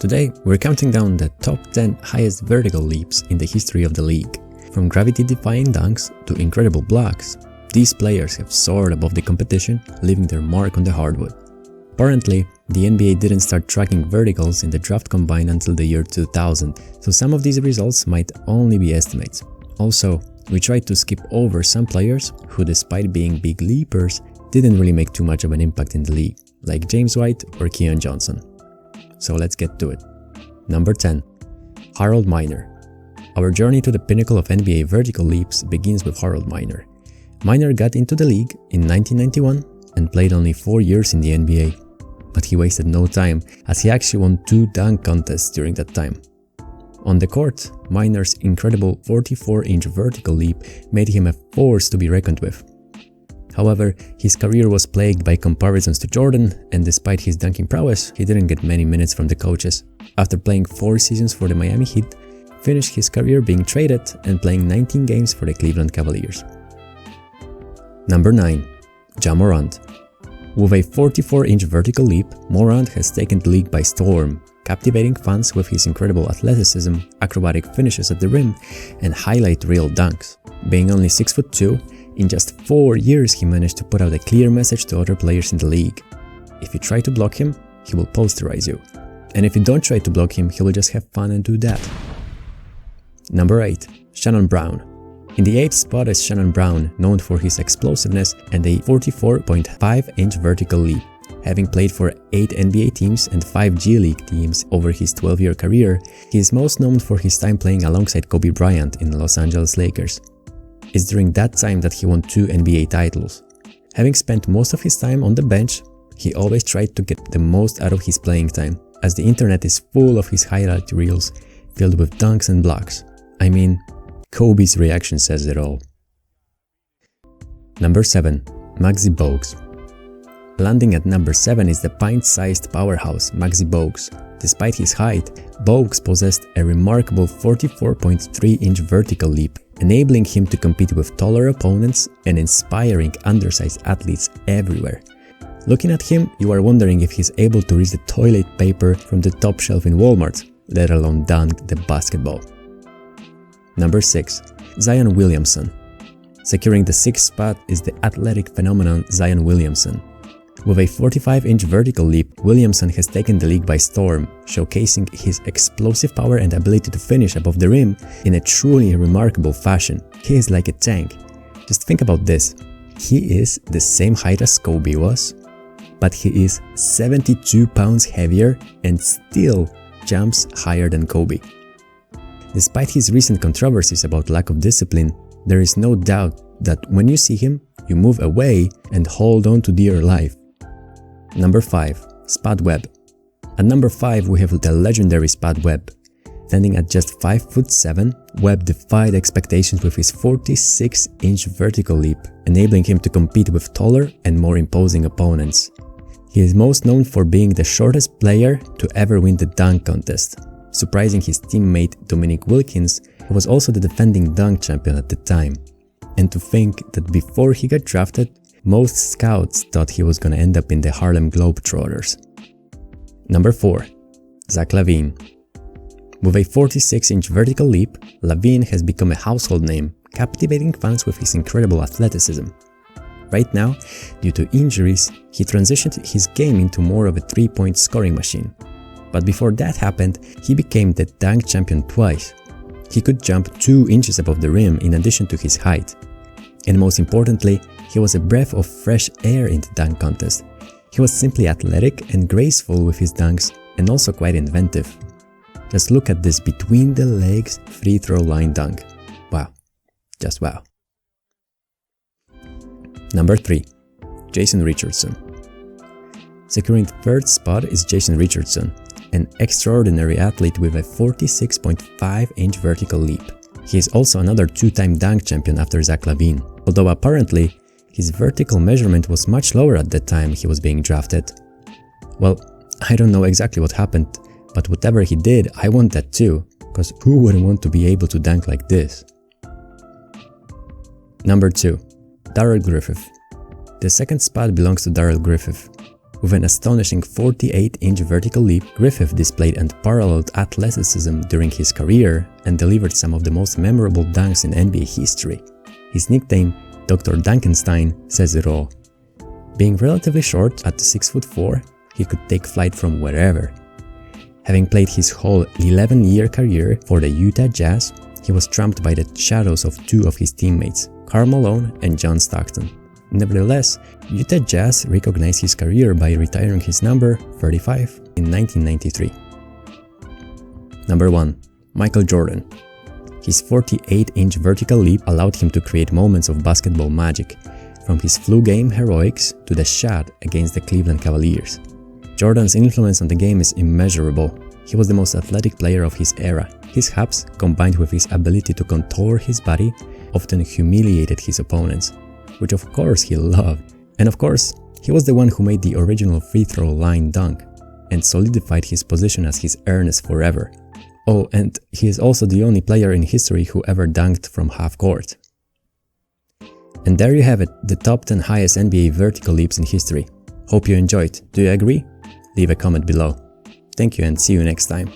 Today, we're counting down the top 10 highest vertical leaps in the history of the league. From gravity-defying dunks to incredible blocks, these players have soared above the competition, leaving their mark on the hardwood. Apparently, the NBA didn't start tracking verticals in the draft combine until the year 2000, so some of these results might only be estimates. Also, we tried to skip over some players who, despite being big leapers, didn't really make too much of an impact in the league, like James White or Keon Johnson. So let's get to it. Number 10. Harold Miner. Our journey to the pinnacle of NBA vertical leaps begins with Harold Miner. Miner got into the league in 1991 and played only 4 years in the NBA. But he wasted no time, as he actually won 2 dunk contests during that time. On the court, Miner's incredible 44-inch vertical leap made him a force to be reckoned with. However, his career was plagued by comparisons to Jordan, and despite his dunking prowess, he didn't get many minutes from the coaches. After playing 4 seasons for the Miami Heat, finished his career being traded and playing 19 games for the Cleveland Cavaliers. Number 9. Ja Morant. With a 44-inch vertical leap, Morant has taken the league by storm, captivating fans with his incredible athleticism, acrobatic finishes at the rim, and highlight reel dunks. Being only 6'2", in just 4 years he managed to put out a clear message to other players in the league. If you try to block him, he will posterize you. And if you don't try to block him, he will just have fun and do that. Number 8. Shannon Brown. In the 8th spot is Shannon Brown, known for his explosiveness and a 44.5-inch vertical leap. Having played for 8 NBA teams and 5 G League teams over his 12-year career, he is most known for his time playing alongside Kobe Bryant in the Los Angeles Lakers. It's during that time that he won 2 NBA titles. Having spent most of his time on the bench, he always tried to get the most out of his playing time, as the internet is full of his highlight reels filled with dunks and blocks. I mean, Kobe's reaction says it all. Number 7. Muggsy Bogues. Landing at number 7 is the pint-sized powerhouse Muggsy Bogues. Despite his height, Bogues possessed a remarkable 44.3-inch vertical leap, enabling him to compete with taller opponents and inspiring undersized athletes everywhere. Looking at him, you are wondering if he's able to reach the toilet paper from the top shelf in Walmart, let alone dunk the basketball. Number 6. Zion Williamson. Securing the 6th spot is the athletic phenomenon Zion Williamson. With a 45-inch vertical leap, Williamson has taken the league by storm, showcasing his explosive power and ability to finish above the rim in a truly remarkable fashion. He is like a tank. Just think about this. He is the same height as Kobe was, but he is 72 pounds heavier and still jumps higher than Kobe. Despite his recent controversies about lack of discipline, there is no doubt that when you see him, you move away and hold on to dear life. Number 5. Spud Webb. At number 5 we have the legendary Spud Webb. Standing at just 5'7", Webb defied expectations with his 46-inch vertical leap, enabling him to compete with taller and more imposing opponents. He is most known for being the shortest player to ever win the dunk contest, surprising his teammate Dominique Wilkins, who was also the defending dunk champion at the time. And to think that before he got drafted, most scouts thought he was gonna end up in the Harlem Globetrotters. Number 4. Zach LaVine. With a 46-inch vertical leap, LaVine has become a household name, captivating fans with his incredible athleticism. Right now, due to injuries, he transitioned his game into more of a 3-point scoring machine. But before that happened, he became the dunk champion twice. He could jump 2 inches above the rim in addition to his height. And most importantly, he was a breath of fresh air in the dunk contest. He was simply athletic and graceful with his dunks, and also quite inventive. Just look at this between the legs free throw line dunk. Wow. Just wow. Number 3. Jason Richardson. Securing the 3rd spot is Jason Richardson, an extraordinary athlete with a 46.5-inch vertical leap. He is also another 2-time dunk champion after Zach LaVine, although apparently his vertical measurement was much lower at the time he was being drafted. Well, I don't know exactly what happened, but whatever he did, I want that too, because who wouldn't want to be able to dunk like this? Number 2. Darrell Griffith. The 2nd spot belongs to Darrell Griffith. With an astonishing 48-inch vertical leap, Griffith displayed unparalleled athleticism during his career and delivered some of the most memorable dunks in NBA history. His nickname, Dr. Dunkenstein, says it all. Being relatively short at 6'4", he could take flight from wherever. Having played his whole 11-year career for the Utah Jazz, he was trumped by the shadows of two of his teammates, Karl Malone and John Stockton. Nevertheless, Utah Jazz recognized his career by retiring his number 35 in 1993. Number 1. Michael Jordan. His 48-inch vertical leap allowed him to create moments of basketball magic, from his flu game heroics to the shot against the Cleveland Cavaliers. Jordan's influence on the game is immeasurable. He was the most athletic player of his era. His hops, combined with his ability to contour his body, often humiliated his opponents, which of course he loved. And of course, he was the one who made the original free throw line dunk and solidified his position as his earnest forever. Oh, and he is also the only player in history who ever dunked from half court. And there you have it, the top 10 highest NBA vertical leaps in history. Hope you enjoyed. Do you agree? Leave a comment below. Thank you and see you next time.